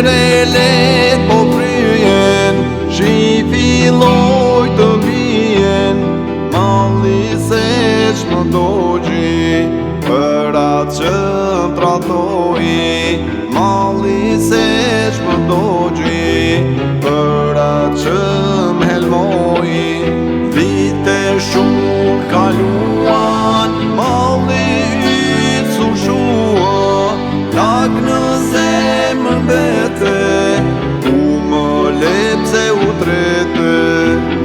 mere let po fryen, shi filloj të vjen, malli se ç'më dogji, për atë që më tratoi, malli se ç'më dogji, për atë që më helmoi. Vite shumë kaluan, malli yt su shua, lak në zemër mbete, u më lep se u trete.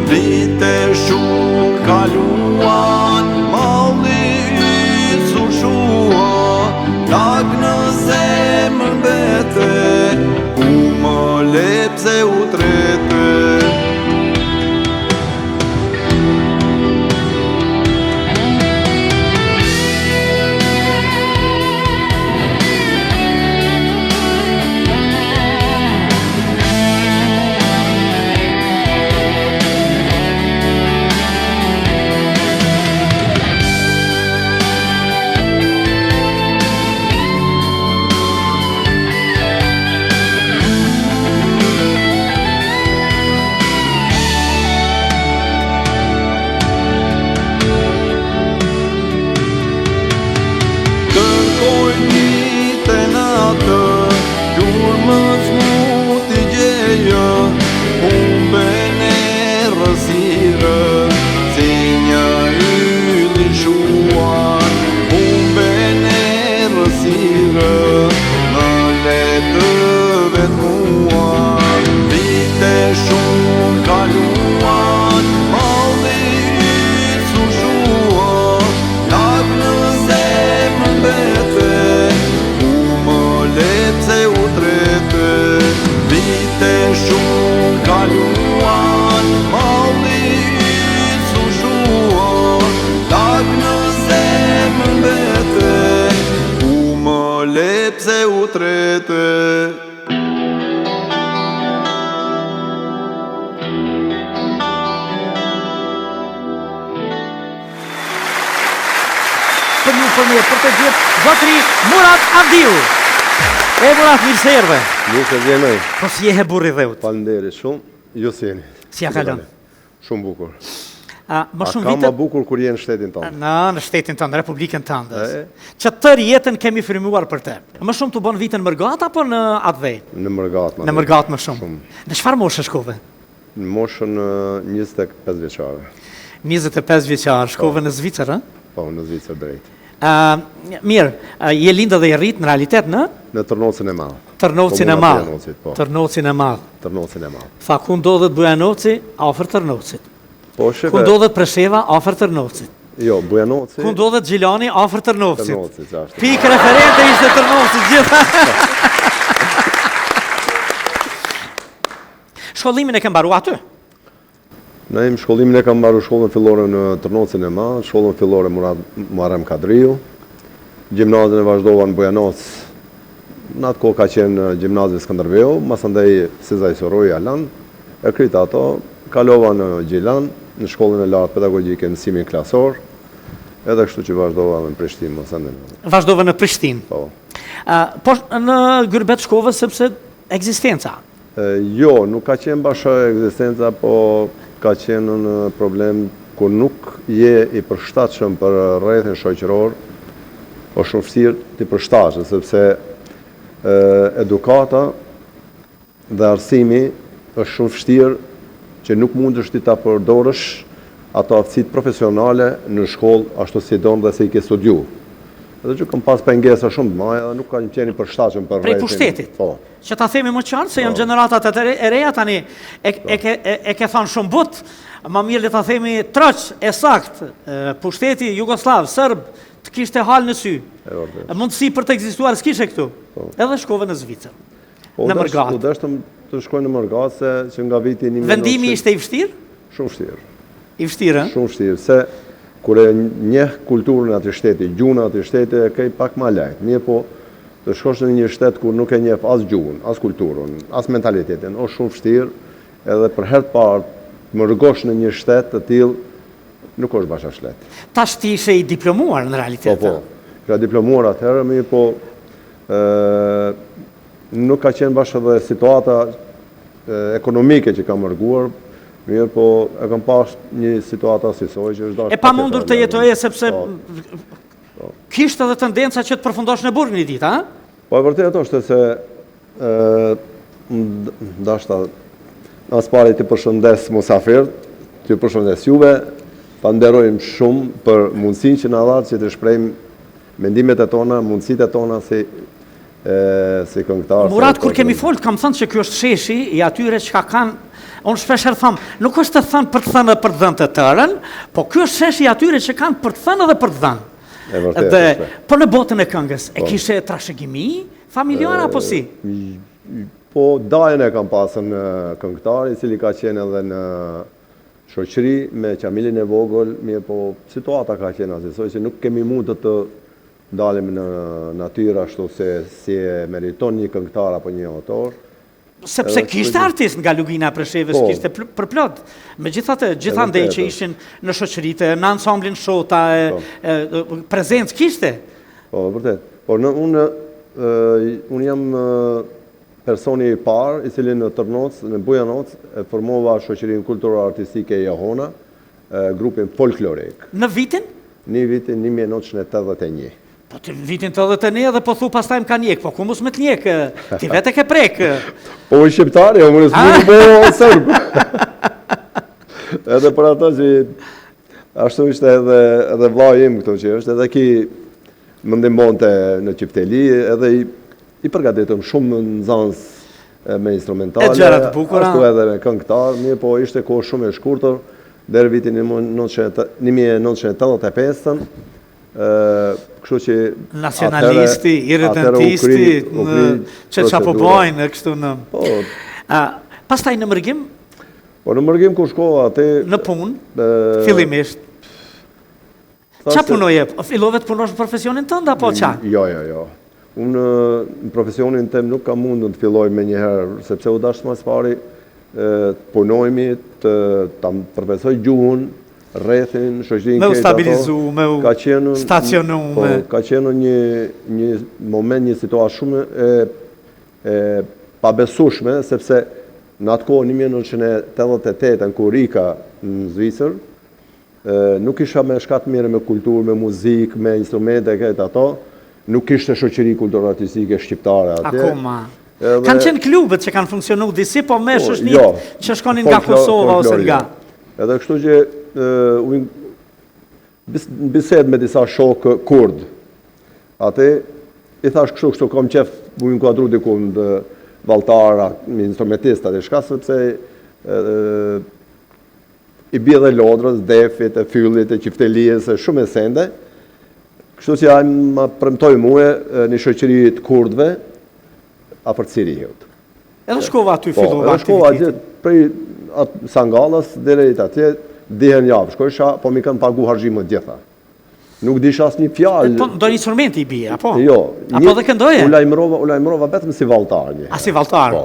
Vite shumë kaluan, malli yt su shua, lak në zemër mbete, u më lep se u trete. Se u trete. Për të gjithë zotëri Murat Avdiu. E Murat, mirë se erdhe. Mirë se vjenoj. Po si je burri dheut? Faleminderit shumë. Ju si jeni? Si ja kalon? Shumë bukur. Më shumë ka vite... ma bukur kur je në shtetin tonë? Në shtetin tonë, në Republikën tënde. Që tërë jetën kemi frymuar për te. Më shumë të bon vitën mërgat apo në atë vej? Në mërgat. Në mërgat më shumë. Në çfarë moshë shkove? Në moshën 25 vjeçare. 25 vjeçare, shkove në Zvicër, a? Po, në Zvicër drejt. Mirë, je lindë dhe je rritë në realitet në? Në Tërnocin e Madh. Tërnocin e Madh. Tërnocin e Madh. Tërnocin e Madh. Tha, ku ndodhet Bujanoci, afër Tërnocit. Po, shefe... Ku ndodhet Presheva, afër Tërnocit. Jo, Bujanoci... Ku ndodhet Gjilani, afër Tërnocit. Tërnocit, qashtë. Pikë referente ishte Tërnocit, gjitha. Shkollimin e ke mbaru aty? Ne shkollimin e kam mbaru shkollën fillore në Tërnocin e Madh, shkollën fillore Muharrem Kadriu, gjimnazin e vazhdova në Bujanoc, në atë kohë ka qenë gjimnazi Skënderbeu, masandej Sezaj Soroj Alan, e krita ato, kalova në Gjilan, në shkollën e lartë pedagogjike në mësimin klasor, edhe kështu që vazhdova në Prishtinë, masandej. Vazhdova në Prishtinë? Po. Po në Gyrbet shkove sepse ekzistenca? Jo, nuk ka qenë bashkë ekzistenca, po ka qenë në problem kur nuk je i përshtatshëm për rrethin shoqëror, o shumë vështirë të përshtatshëm, sepse edukata dhe arsimi është shumë vështirë që nuk mund është ti ta përdorësh ato aftësitë profesionale në shkollë ashtu si don dhe se i ke studiu. Edhe që kam pas pengesa shumë të mëdha dhe nuk ka qenë i përshtatshëm për rrethin. Prej pushtetit. Po. Që ta themi më qartë se janë gjeneratat e reja tani e ke thënë shumë but, ma mirë le ta themi troq e sakt, pushteti Jugoslav, Serb, të kishte hal në sy. Mundësi për të ekzistuar s'kishe këtu. Edhe shkove në Zvicër. Në Mërgat. Po, deshtëm të shkoj në Mërgat se që nga viti 1900... Vendimi ishte i vështirë? Shumë vështirë. I vështirë, Shumë vështirë, se kur e njeh kulturën atë shteti, gjuhën atë shteti, e kej pak ma lehtë. Mirë po, të shkosh në një shtet kur nuk e njeh as gjuhën, as kulturën, as mentalitetin, është shumë vështirë, edhe për herë të parë më rrëgosh në një shtet të tillë, nuk është bashkë shlet. Tash ti ishe i diplomuar në realitet. Po, isha diplomuar atëherë, mirë po, nuk ka qenë bashkë edhe situata ekonomike që ka mërguar, mirë po e kam pas një situata asisoj që është dashur. E pa mundur të jetoje sepse kishte edhe tendenca që të përfundosh në burg një ditë, a? Po e vërtet është se ndashta as pari të përshëndes musafir, të përshëndes juve, ta nderojmë shumë për mundësinë që na dha që të shprehim mendimet e tona, mundësitë e tona si këngëtar. Murat, kur kemi folë, kam thënë që kjo është sheshi i atyre që kanë, unë shpesher thamë, nuk është të thënë për të thënë dhe për të dhënë të tërën, po kjo është sheshi i atyre që kanë për të thënë dhe për të dhënë. E vërtet. Po në botën e këngës, e kishe trashëgimi familjar apo si? Po dajën e kam pasën këngëtar, i cili ka qenë edhe në shoqëri me qamilin e vogël, mirë po situata ka qenë asisoj që nuk kemi mund të dalim në natyrë ashtu se si e meriton një këngëtar apo një autor. Sepse kishte artist nga Lugina Preshevës, kishte përplot. Megjithatë, gjithandej që ishin në shoqëritë, në ansamblin Shota, prezencë kishte. Po, vërtet. Por unë jam personi i parë, i cili në Tërnoc, në Bujanoc, e formova shoqërinë kulturore artistike Jahona, grupin folklorik. Në vitin? Në vitin 1981. Po të vitin të dhe të ne dhe po thu pas taj më ka njek, po ku mus me të njek, ti vete ke prek. Po i shqiptari, o më nësë po sërbë. Edhe për ata që ashtu ishte edhe vllai im këto që është, edhe ki më ndihmonte në Qipteli, edhe i përgatitëm shumë nxënës me instrumentale. E gjëra të bukura. Ashtu edhe me këngëtar, mirë po ishte kohë shumë e shkurtër, deri vitin 1985. Kështu që nacionalisti, irredentisti, që po bojnë kështu në... Pastaj në Mërgim? Po në Mërgim kur shkova atë... Në punë, fillimisht. Qa punoje? Fillove të punosh në profesionin tënd, apo qa? Jo. Unë në profesionin tëm nuk kam mundën të filloj me njëherë, sepse u dashtë mas pari punojmi, të përvesoj gjuhën, rrethin, shoqërinë me u stabilizu, me u stacionu. Ka qenë një moment, një situatë shumë e pabesueshme, sepse në atë kohë 1988 kur ika në Zvicër, nuk isha me shkat mirë me kulturë, me muzikë, me instrumente këtë ato, nuk ishte shoqëri kulturore artistike shqiptare atje. Akoma. Kanë qenë klubet që kanë funksionu disi, po me shëshnit që shkonin nga Kosova ose nga. Edhe kështu që bised me disa shokë kurd. Ate, i thash kështu kom qef mu inkuadru diku në valtara, me instrumentista dhe shka, sepse i bje dhe lodrës, defit, e fyllit, e qiftelijës, shumë e sende. Kështu që ajmë ma premtoj muë një shoqëri të kurdve, afër Siriut. Edhe shkova aty fillova aktivitetin. Edhe shkova prej Sangalës, drejt atje, dihen javë, shkojsha, po mi kanë pagu harxhimet gjitha. Nuk disha asnjë fjalë. Po do një instrumenti i bie, apo? Jo. Apo dhe këndoje? U lajmërova vetëm si valltar një. A si valltar? Po.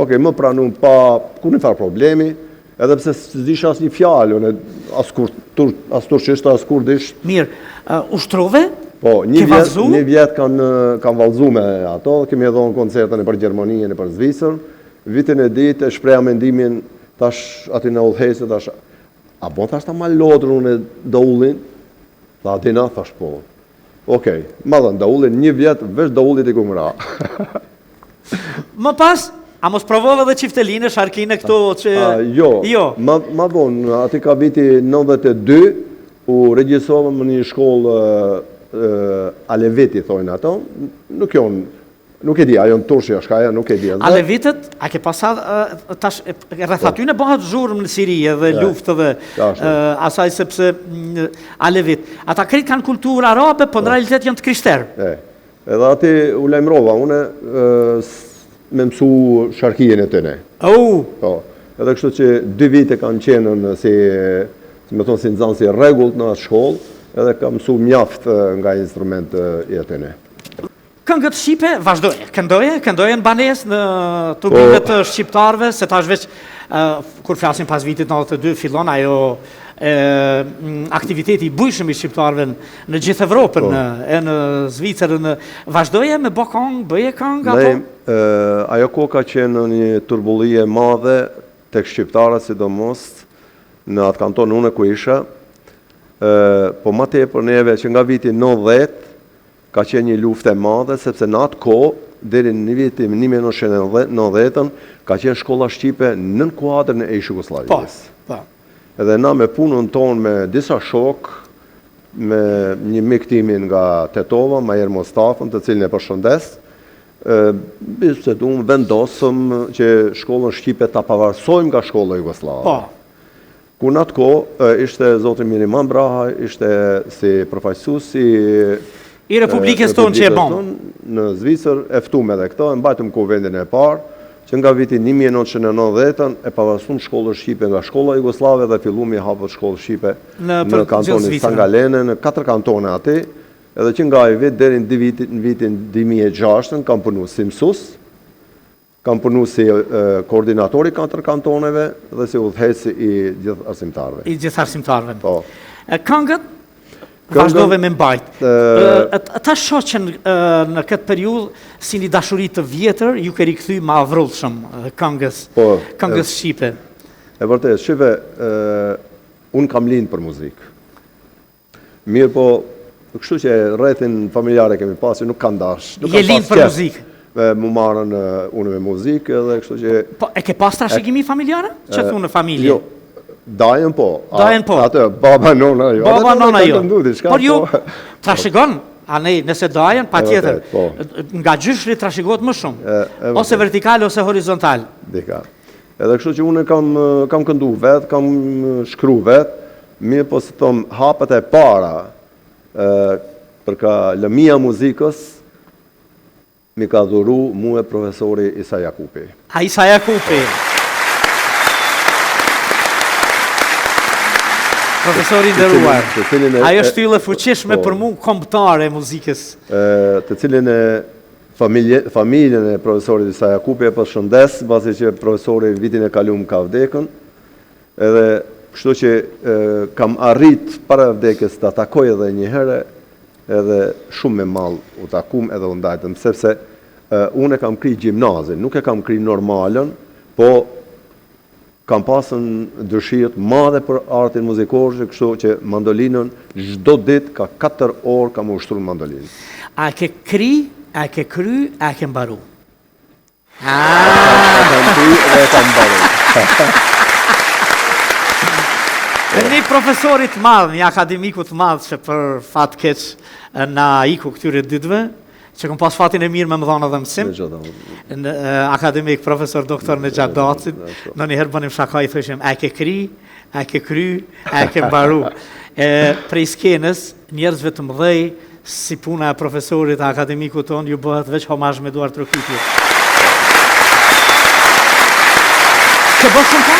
Okej, më pranun pa kur një farë problemi, edhe pse s'disha asnjë fjalë, unë as turqisht, as kurdisht. Mirë, ushtrove? Po, një vjet kanë vallëzu me ato, kemi dhënë koncertën e për Gjermaninë e për Zvicër. Vitin e ditë e shpreha mendimin tash aty në udhëhesë tash. A bon thash ta ma lodrën unë daullin? Tha Adina, thash po. Okej, ma dhënë daullin, një vjet veç daullit i kumra. Më pas, a mos provove dhe qiftelinë, sharkine këto që... Jo, ma vonë, ati ka viti 92, u regjisova më një shkollë Aleviti, thojnë ato, nuk e di, ajo në Turqia, shkaja, nuk e di. Alevitet, a ke pasat, rreth aty në bëhat zhurmë në Sirije dhe luftë dhe asaj sepse Alevit. Ata krejt kanë kulturë arabe, po në realitet janë të krishterë. Edhe ati u lajmërova, une me mësu sharkijën e tëne. Edhe kështu që 2 vite kanë qenë si me thonë si nëzanë si regullt në atë shkollë, edhe ka mësu mjaft nga instrument i atyne. Këngët shqipe, vazhdoje, këndoje në banes në tubimet të shqiptarve, se ta është veç, kur flasim pas vitit 92, fillon ajo aktiviteti i bujshëm i shqiptarve në gjithë Evropën, e në Zvicër, vazhdoje me bo këngë, bëje këngë, apo? ajo kohë ka qenë një turbullie madhe tek shqiptarët, sidomos në atë kanton unë ku isha, po më tepër neve që nga viti 90 ka qenë një luftë e madhe, sepse në atë kohë deri në vitin 1990 ka qenë shkolla shqipe nën kuadrin e Jugosllavisë. Po. Edhe na me punën tonë me disa shok, me një mik timin nga Tetova, Majer Mostafën, të cilin e përshëndes, bisedum vendosëm që shkollën shqipe ta pavarësojmë nga shkolla jugoslave. Po. Ku në atë kohë ishte zoti Miriman Braha, ishte si përfaqësues I Republikës tonë që e bon. Në Zvicër e ftuam edhe këto, e mbajtëm vendin e parë, që nga viti 1990 e pavarësuam shkollën shqipe nga shkolla jugoslave dhe fillumi hapët shkollë shqipe në kantonin Sangalene, në 4 kantone aty, edhe që nga ai vit deri në vitin 2006 kam punuar si mësues, kam punuar si koordinatori 4 kantoneve dhe si udhëheqësi I gjithë arsimtarëve. I gjithë arsimtarëve. Po. Këngët vazhdove me mbajt. Ata shoqen në këtë periudhë si një dashuri të vjetër, ju ke rikthy më avrullshëm këngës shqipe. E vërtet, shive, unë kam lind për muzikë. Mirë po, kështu që rrethin familjare kemi pasi, nuk kanë dash. Je lind për muzikë? Mu marrën unë me muzikë edhe kështu që... Po, e ke pas trashëgimi familjare? Që thunë në familje? Jo. Dajen po. Dajen po. Atë, baba nona jo. Baba nona jo. Por ju, po. trashëgon, a ne, nëse dajen, pa tjetër, po. Nga gjyshri trashëgot më shumë. Ose vertikal, ose horizontal. Dika. Edhe kështu që unë kam këndu vetë, kam shkru vetë, mirë po se thom hapët e para, për ka lëmia muzikës, mi ka dhuru mu e profesori Isa Jakupi. A Isa Jakupi. Profesori nderuar, ajo shtyllë fuqishme për mu kombëtare e muzikës. Të cilin e familjen e profesorit Isa Jakupi e përshëndes, pasi që profesori vitin e kalum ka vdekën, edhe kështu që kam arrit para vdekjes të takoj edhe një herë, edhe shumë me mall u takum edhe u ndajtëm, sepse unë e kam kri gjimnazin, nuk e kam kri normalën, po kam pasën dëshirët madhe për artin muzikor, kështu që mandolinën çdo ditë ka 4 orë kam ushtruar mandolinë. A ke kri, a ke kry, a ke mbaru? Kam kry dhe e kam mbaru. Një profesorit madh, një akademikut madh që për fat keq na iku këtyre ditëve, që kom pas fatin e mirë me më dhonë edhe mësim, në akademik profesor doktor në gjatë dacit, në njëherë bënim shaka I thëshim, a ke kri, a ke kry, a ke mbaru. Prej skenës, njerëzve të mëdhej, si puna e profesorit e akademiku tonë, ju bëhet veç homazh me duar trokitje. Që bëhet shumë ka?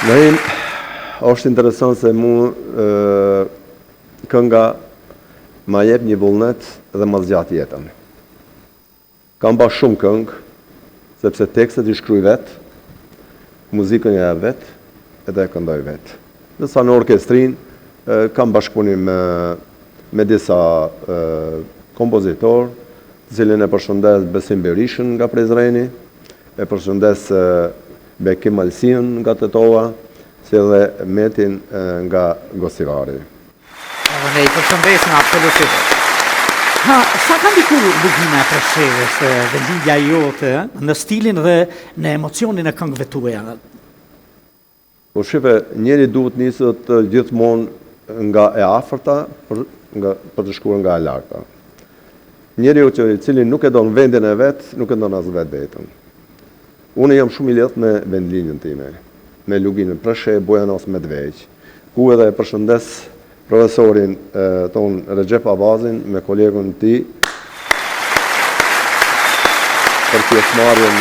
Naim, është interesant se mu kënga ma jep një vullnet dhe ma zgjat jetën. Kam ba shumë këngë, sepse tekstet I shkruaj vetë, muzikën e vetë, edhe e këndoj vetë. Nësa në orkestrin, kam bashkëpunim me disa kompozitor, cilin e përshëndes Besim Berishën nga Prizreni, e përshëndes Bekim Alsin nga Tetova, si edhe Metin nga Gosivari. Ne I përshëndesim absolutisht. Sa ka ndikur lugina e Preshevës dhe lidhja jote në stilin dhe në emocionin e këngëve tuaja? Po shife, njeri duhet nisët gjithmonë nga e afërta për të shkuar nga e larta. Njeri I cili nuk e don vendin e vetë, nuk e don as vetë vetën. Unë jam shumë I lidhur me vendlinjën time, me luginën Preshevë, Bujanos Medveq, ku edhe përshëndes profesorin ton Recep Abazin me kolegun ti për pjesëmarrjen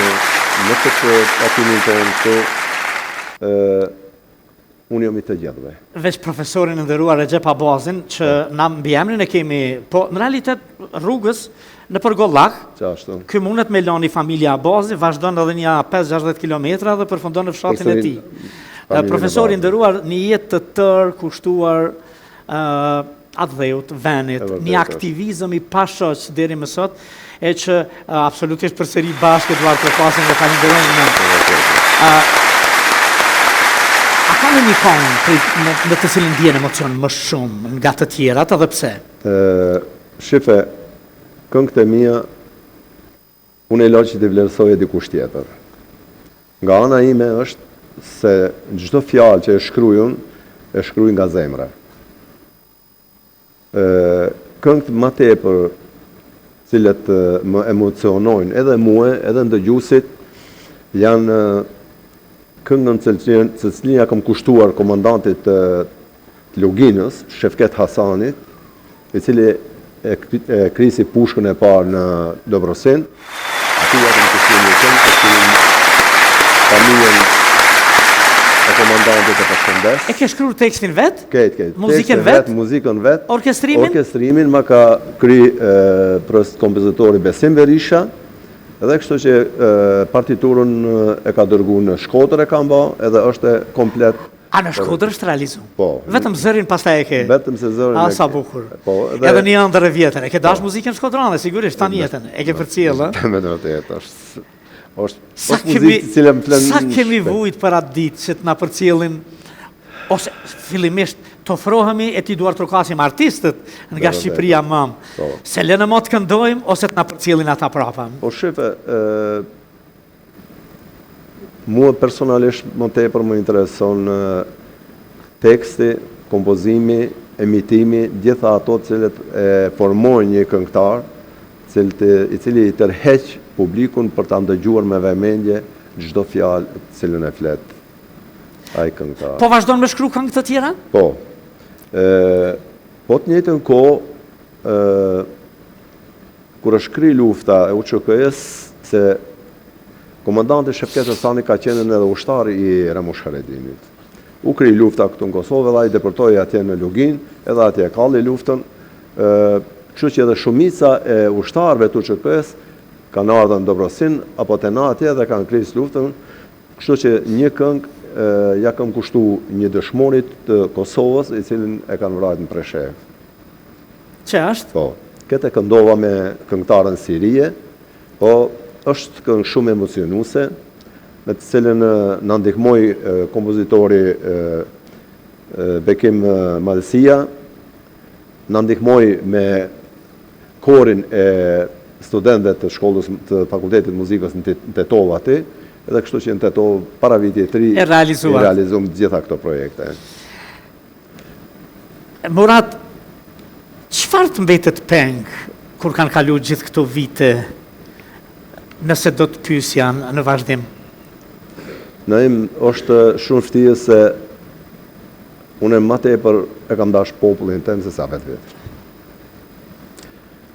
në këtë atimin tonë këtu, unë jam I të gjithëve. Veç profesorin nderuar Recep Abazin, që na mbi emrin e kemi, po në realitet rrugës në Përgollak, ky mundet me lani familja Abazi, vazhdon edhe një 5-60 kilometra dhe përfundon në fshatin e tij. Profesori nderuar, një jetë të tërë, kushtuar, atë dheut, venit, një aktivizëm i pashoq deri më sot, e që absolutisht përsëri bashkë Eduard Trokasin dhe falenderojmë a ka në një këngë në të cilin ndjen emocion më shumë nga të tjerat, edhe pse? Shife, këngët e mia unë e loqë që t'i vlerësoj e dikush tjetër. Nga ana ime është se çdo fjalë që e shkruajun nga zemra. Këngët më tepër cilët më emocionojnë edhe mua, edhe ndëgjuesit, janë këngën të cilin ja kam kushtuar komandantit të Luginës, Shefket Hasanit, i cili e krisi pushkën e parë në Dobrosin. Ati ja kam kushtuar një këngë, familjen e komandantit e përshëndes. E ke shkruar tekstin vet? Ketë. Muzikën vet? Muzikën vet. Orkestrimin? Orkestrimin ma ka kry kompozitori Besim Berisha, edhe kështu që partiturën e ka dërgu në Shkodër e kam ba, edhe është komplet. A në Shkodër është realizu? Po. Vetëm zërin pastaj e ke? Vetëm se zërin e ke. A, sa bukur. Po. Edhe një ëndër e vjetër. E ke dash muzikën shkodrane, sigurisht, tani jetën. E ke përcjellë, ë? Me të vërtet, është muzikë cilë më flenë. Sa kemi vujt për atë ditë që të na përcjellin, ose fillimisht të ofrohemi e ti Eduard Trokasim artistët nga Shqipëria mam, se lënë më të këndojmë ose të na përcjellin ata prapa. Po shife, mua personalisht më tepër më intereson teksti, kompozimi, emitimi, gjitha ato cilët e formojnë një këngëtar, i cili i tërheq publikun për ta ndëgjuar me vëmendje çdo fjalë cilën e flet ai këngëtar. Po vazhdon me shkru këngë të tjera? Po. Po të njëjtën kohë, kur është kry lufta e UÇK-s, se komandanti Shefket Hasani ka qenë edhe ushtari i Ramush Haredinit. U kry lufta këtu në Kosovë dhe ai deportoi atje në Lugin, edhe atje e kalli luftën. Kështu që edhe shumica e ushtarëve të UÇK-s kanë ardhur në Dobrosin apo të na atje dhe kanë kryer luftën. Kështu që një këngë ja kam kushtu një dëshmorit të Kosovës, i cilin e kanë vrarë në Preshev. Që është? Po, këtë e këndova me këngëtarën Sirije, po është këngë shumë emocionuese, me të cilën në ndihmoi kompozitori Bekim Madësia, në ndihmoi me korin e studentëve të shkollës të Fakultetit Muzikës në Tetova aty, edhe kështu që në Tetov para vitit 3 e realizuam gjitha këto projekte. Murat, çfarë të mbetet peng kur kanë kalu gjithë këto vite, nëse do të pyesja në vazhdim? Në im është shumë vështirë se unë më tepër e kam dash popullin tem se sa vetë.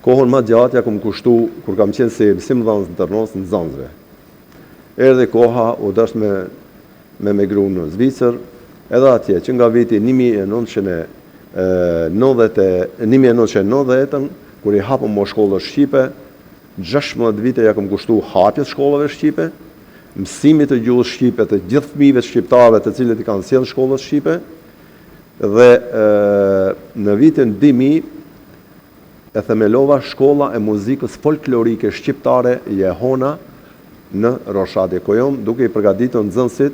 Kohën më gjatë ja kam kushtu kur kam qenë si mëdhënës në Tërnos në Zanzre. Erdhi koha u dash me migru në Zvicër, edhe atje që nga viti 1990, kur i hapëm mo shkollës shqipe, 16 vite ja kam kushtu hapjes shkollave shqipe, mësimit të gjuhës shqipe të gjithë fëmijëve shqiptarëve të cilët i kanë sjellë shkollës shqipe, dhe në vitin 2000 e themelova shkolla e muzikës folklorike shqiptare Jehona në Roshadi Kojom, duke i përgatitur nxënësit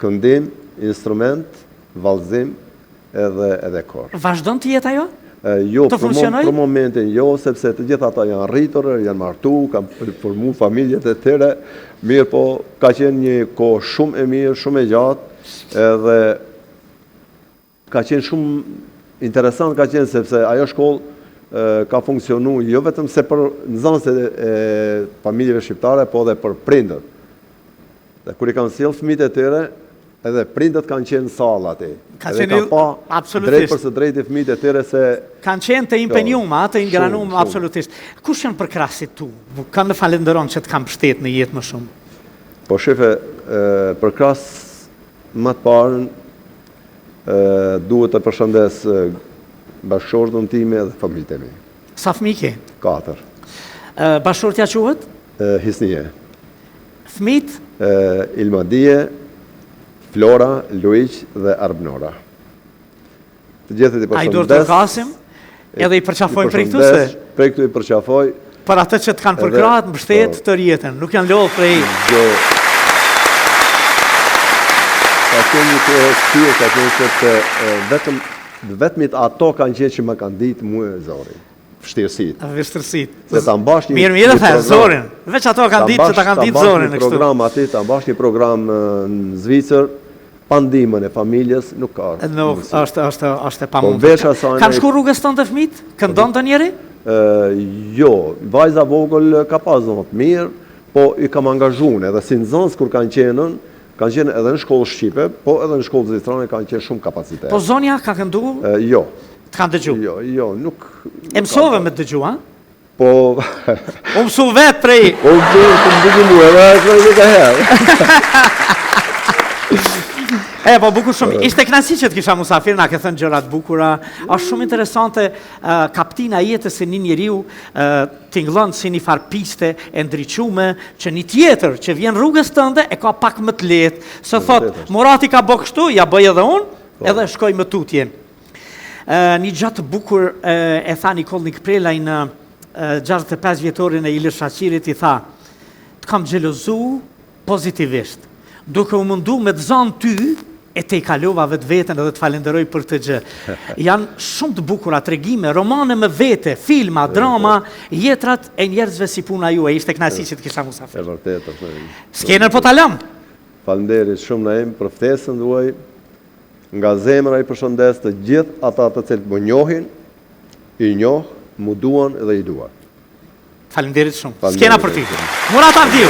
këndim, instrument, vallëzim edhe kor. Vazhdon të jetë ajo? Jo, për momentin jo, sepse të gjitha ata janë rritur, janë martu, kanë formu familjet e tyre, mirë po ka qenë një kohë shumë e mirë, shumë e gjatë, edhe ka qenë shumë interesant ka qenë sepse ajo shkollë ka funksionu jo vetëm se për nxënësit e familjeve shqiptare, po edhe për prindët. Dhe kur i kanë sjellë fëmijët e tyre, edhe prindët kanë qenë sallë aty. Edhe kanë pa drejt për së drejti fëmijët e tyre se kanë qenë të impenjuar, të ingranuar absolutisht. Kush janë përkrasit tu? Kanë të falenderon që të kanë mbështet në jetë më shumë. Po shefe, përkras më të parën duhet të përshëndes bashkëshortën time dhe familjen e mi. Sa fëmijë ke? 4. Bashkëshortja quhet? Hisnie. Fëmijët? Ilmadie, Flora, Luiq dhe Arbnora. Të gjithë i përshëndes. Eduard Trokasim? Edhe i përqafojnë prej këtu se? Prej këtu i përqafoj. Për atë që të kanë përkratë, mbështet të rjetën, nuk janë lodhë prej... Ka qenë një kohë shpirë, ka qenë që vetëmit ato kanë qenë që më kanë ditë mu e Zorin. Vështirësit. Se ta mbash një mirë dhe the, Zorin. Veç ato kanë ditë që ta kanë ditë Zorin në kështu. Program aty, ta mbash një program në Zvicër, pandimën e familjes, nuk ka. Nuk, është e pamundur. Kanë shku rrugës tonë të fëmijët? Këndon të njeri? Jo, vajza vogël ka pas zonë të mirë, po i kam angazhuar edhe si nxënës kur kanë qenë edhe në shkollë shqipe, po edhe në shkollë zvitrane kanë qenë shumë kapacitet. Po zonja ka këndu? Jo. Të kanë dëgju? Jo, nuk... E mësove me të dëgju, ha? Po... U mësu vetë prej... Po mësu të më dëgju mu, edhe e një ka herë. Po bukur shumë, ishte knasi që të kisha musafir, na ke thënë gjërat bukura, është shumë interesante kaptina jetës e një njeriu tingëllon si një farë piste e ndriqume, që një tjetër që vjen rrugës tënde e ka pak më të lehtë, se thot, Murati ka bë kështu, ja bëj edhe unë, edhe shkoj më tutjen. Një gjatë bukur e tha Nikol Nikprelaj në 65 vjetorin e Ilir Shaqirit, i tha, të kam xhelozu pozitivisht, duke u mundu me të zanë ty, e te i kalova vetë vetën edhe të falenderoj për të gjë. Janë shumë të bukura tregime, romane me vete, filma, drama, jetrat e njerëzve si puna ju, e ishte knasi që të kisha musafir. E vërtet, S'kenër po talam? Falenderit shumë na em për ftesën duaj, nga zemra i përshëndes të gjithë ata të cilët më njohin, i njoh, mu duan edhe i duan. Falenderit shumë. S'kena për ty. Murat Avdiu.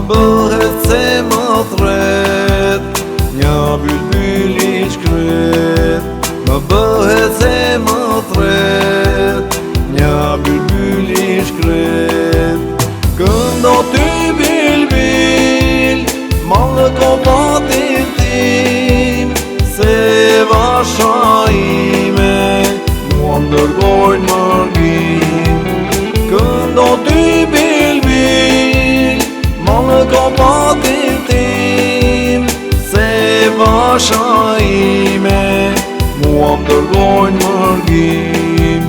Bëhet se më thret, një bylbyl I shkret. Më bëhet se më thret, një bylbyl I shkret. Këndo ty bilbil, malë kopatin tim, se vasha ime, mua më dërgojnë mërgim. Këndo ty bilbil, malë kopatin tim, se vasha ime, mua më dërgojnë mërgim.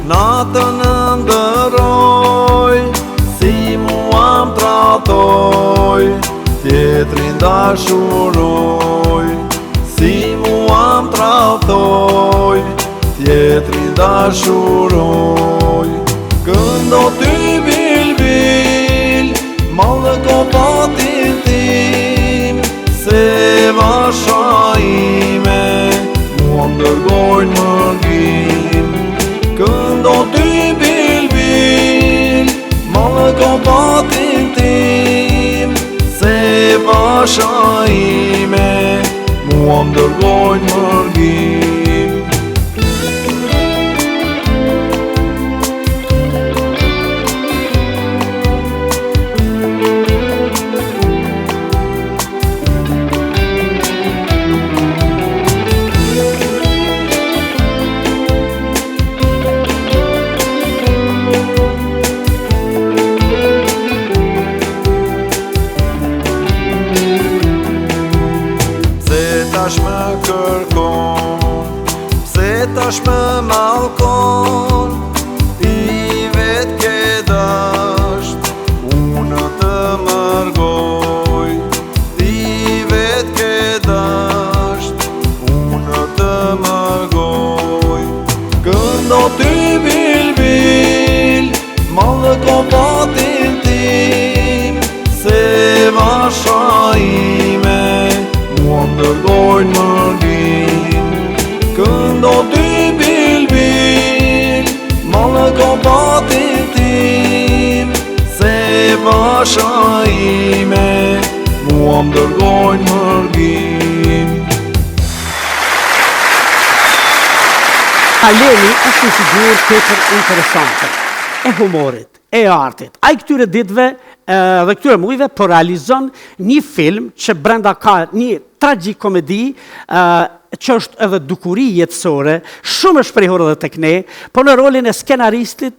Natën ndëroj, si mua më tratoj, tjetrin dashuroj. Si mua më tratoj, tjetrin dashuroj. Këndo ty bilbil, malë kopatin tim, se vasha ime, mua më dërgojnë mërgim. Këndo ty bilbil, malë kopatin tim, se vasha ime, mua më dërgojnë mërgim. Tash më kërkon vasha ime, mua më dërgojnë mërgim. Aleni është një figurë tepër interesante, e humorit, e artit. Ai këtyre ditëve dhe këtyre mujve po realizon një film që brenda ka një tragjikomedi që është edhe dukuri jetësore, shumë e shprehur edhe tek ne, po në rolin e skenaristit,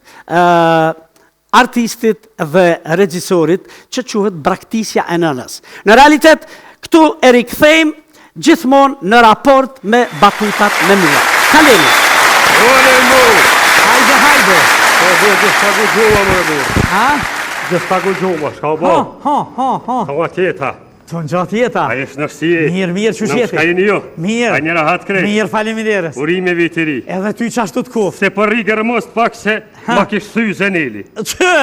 artistit dhe regjisorit që quhet Braktisja e nënës. Në realitet, këtu e rikthejmë gjithmonë në raport me batutat me mua. Kaleni! Hajde! Gjithpagu gjuma më e burë. Ha? Gjithpagu gjuma, shka o bo? Ha. Ka ma tjeta. Të në gjatë jeta. A jesh nërsi. Mirë, që shjeti. Në shka jeni jo. Mirë. A njëra hatë krejt. Mirë, faleminderes. Urime vitiri. Edhe ty që ashtu të kufë. Se për rigër mos pak se ma kish thy zeneli. Që?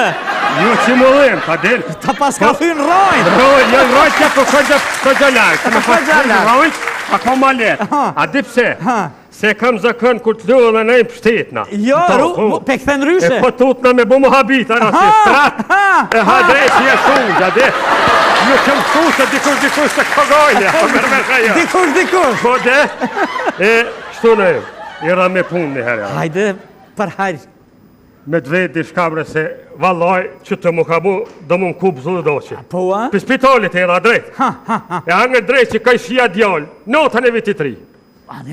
Jo që më dhem, ka del. Ta pas ka thynë rojnë. Rojnë që po këgjë lartë. Rojnë, a ka ma letë. A di pse? Se kam zakën kur të luë dhe nejmë pështetna. Jo, pe këthen E ryshe. po tutna me bu më habita në si strat. E hadresi e shungja, dhe. Ju që më thu se dikush se këgojnja. Dikush. Po dhe, e shtu në ira me punë një herë. Hajde, për hajrë. Me dveti shkabre se vallaj që të mu ka bu, do mu në kupë zhu dhe doqe. Po, a? Për spitalit e ira drejt. E angë drejt që ka shia djallë, notën e viti 3.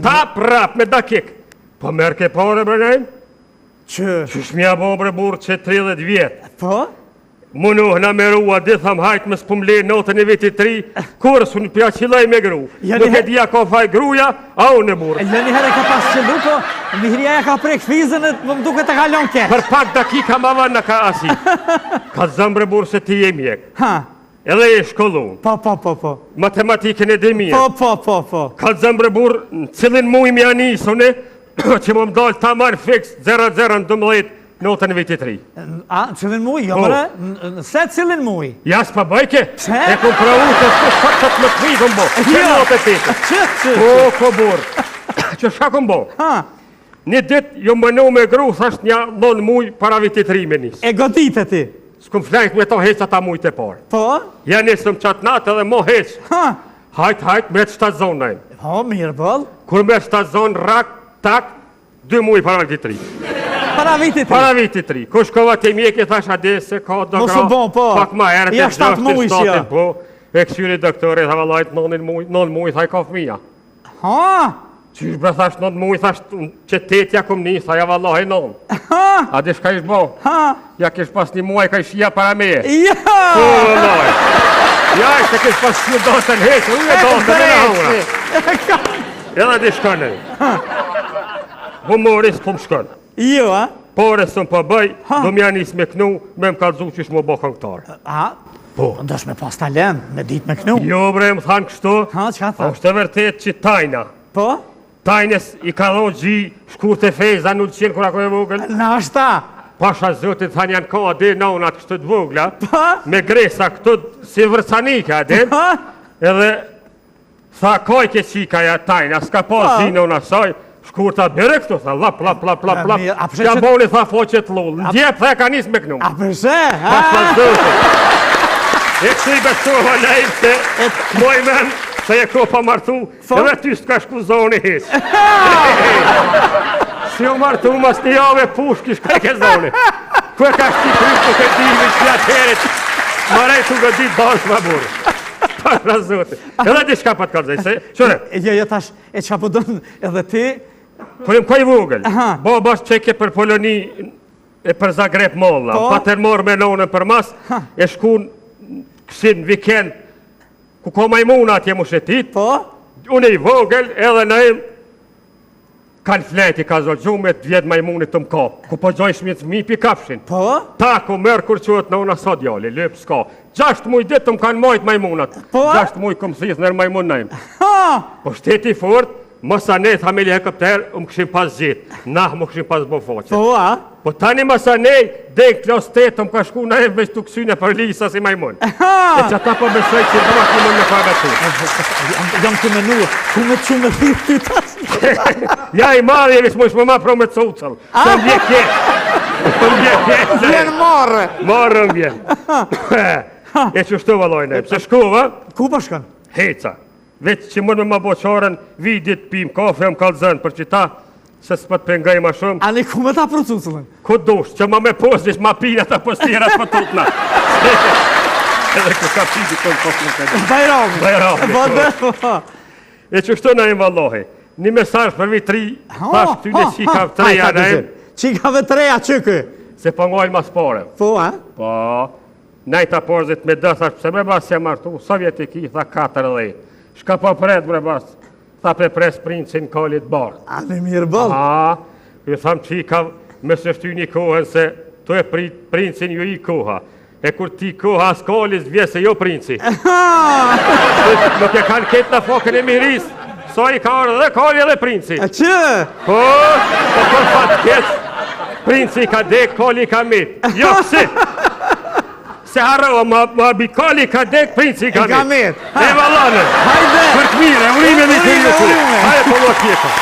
Ta prap me dakik. Po merë ke pare bërnajmë? Që? Që shmja bo bre burë që 30 vjetë. Po? Munuh në merua, di tham hajt me s'pumle notën e viti 3, kurës unë pja qilaj me gru. Nuk e dija ka faj gruja, a unë e burë. Lëni herë ka pas qëllu, po mihria ja ka prek fizën e më duke të kalon ke. Për pak dakika ma vanë në ka asi. Ka zëmbre burë se ti je mjek. Ha? Edhe e shkollun. Po. Matematikën e dhe mjek. Po. Ka zëmbre burë në cilin muj mja nisune, që më mdojnë ta marë fix 0-0 në 12 notën e viti 3. A, cilin muj? Jo, mëre? Se cilin muj? Ja s'pa bëjke? Pse? E kom pravu të shkët më të vikëm bo. Që notë e tete? Që? Po burë. Që shka kom bo? Ha? Një dit, jo më në me gru, thasht një 9 muj para viti 3 me nisë. E godit e ti? S'kom flajt me to heqa ta mujt e parë. Po? Ja nisëm qatë natë edhe mo heq. Ha? Hajt, me të shtatë zonë najmë. Po, mirë bëll. Kur me shtatë zonë, rak, tak, 2 muj para viti 3. Para viti 3. Para viti 3. Kush kova të mjek e thash ade se ka do Mos u bon, po. Pak ma herët Ja 7 muj që ja. Po, e kësyri doktore, tha vallajt 9 muj, thaj ka fëmija. Ha? Qysh bre thash 9 muj, thash që 8 ja kum një, tha ja vallaj 9. Ha? A di shka ish bo? Ha? Ja kish pas një muaj ka ishia para meje. Ja! Po, vallaj. Ja, ishte kish pas një dotën heqë, unë e dotën e në hura. Edhe di shka në. Humoris po më shkën. Jo, a? Pore së më po bëj, do mja njës me knu, me më kalzu që ishë më bo këngëtar. A? Po. Ndosh me pas talent, me dit me knu. Jo bre, më thanë kështu, Ha, që ka tha? është të vërtet që tajna. Po? Tajnes i ka dhonë gji, shkur të fejza, nuk qenë kura kërë vogël. Na është ta? Pasha zëtit thanë janë ka ade nonat kështu të vogla, Po? me gresa këtu si vërcanike ade, Po? edhe tha kaj ke qika ja tajna, s'ka pas zi nona saj, shkur ta bere këtu, tha lap, mirë, a përse ja që- boni tha foqet lullë, ndjep tha e ka njës me knu. A përse? Pasha zëtit. E kështu i besoha lejmë se moj men, se e ko pa martu, edhe ty s'ka shku zoni heq. Si o martu, mas një jave pushki shka e ke zoni. Ku e ka shti kryptu ke divi shpjat heret, marej të gëdit bashkë ma burë. Pasha zote. Edhe di shka pa të kalzaj, se, qëre, Jo, tash, e qa po dënë edhe ti? kërëm kaj vogël, Aha. bo bashkë që ke për Poloni e për Zagreb Molla, Po. pa të morë me nonën për mas, e shkun kësin vikend, ku ko majmuna atje mu shetit, Po? unë i vogël edhe në im, kanë fleti ka zotë me të vjetë majmunit të mkap, ku po gjoj shmit mi pi kapshin. Po? Ta ku merë kur qëtë në unë asot djali, lëp s'ka. 6 muj ditë të më kanë majtë majmunat. Po? 6 muj këmë thithë nërë majmun në im. Ha? Po shteti fort, mësa ne thami helikopter, këshim pas gjitë. Na më këshim pas bo foqet. Po, a? Po tani mësa ne, dhe në klos 8 më ka shku në e veç të kësyne për lisa si majmun. E që ata po besoj që të maki më në faga tu. Jam të menu, ku me që me thirë ty tas? Ja i marrë, jevis më shmë ma pro me cucëll. Se ndje kje. Vjen marrë. Marrë vjen. E që shtu valojnë, pëse shkova, Ku po shkon? heca. Veç që mund me ma boqaren, vidit pim kafe, më kalëzën, për që ta, se s'pat pengaj ma shumë. Ani ku me ta procucëllën? Ku dush, që ma me posnish, ma pina ta postirat për tutna. Edhe ku ka piti të në posnë të një. Bajrami. E që shtu në imë vallohi. Një mesazh për vitri, tash ty në qika treja në imë, Qikave treja që kë? se po ngojnë mas pare. Po, a? Po, najta porzit me dësash, pëse bre bas se martu, Sovjetiki, tha 40. Shka po pret bre bas, tha pe pres princin kalit barë. Ani mirë bëllë. Ju tham qika me sështy një kohën se tu e princin ju i koha. E kur ti koha as kalis vje se jo princi. Nuk e kanë ketë në fokën e miris, so i ka orë dhe kali edhe princi. A që? Po, po për fatë ketë, princi ka dek, kali ka mit. Jo, pëse? Se harrova, ma bi kali ka dek, princi ka mit. Ka mit. E valane. Hajde. Për të mire, urime mi të Urime, një urime. Hajde, po lo tjetër.